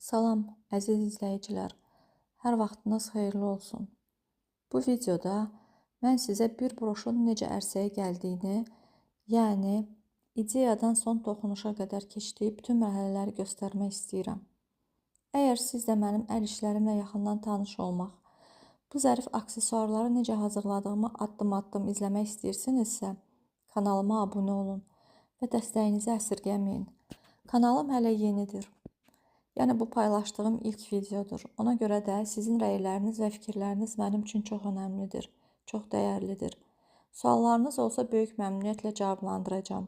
Salam, əziz izləyicilər. Hər vaxtınız xeyirli olsun. Bu videoda mən sizə bir broşun necə ərsəyə gəldiyini, yəni ideyadan son toxunuşa qədər keçdiyi bütün mərhələləri göstərmək istəyirəm. Əgər siz də mənim əl işlərimlə yaxından tanış olmaq, bu zərif aksesuarları necə hazırladığımı addım-addım izləmək istəyirsinizsə, kanalıma abunə olun və dəstəyinizi əsirgəməyin. Kanalım hələ yenidir. Yəni bu paylaşdığım ilk videodur. Ona görə də sizin rəyləriniz və fikirləriniz mənim üçün çox önəmlidir, çox dəyərlidir. Suallarınız olsa böyük məmnuniyyətlə cavablandıracağam.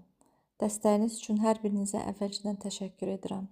Dəstəyiniz üçün hər birinizə əvvəlcədən təşəkkür edirəm.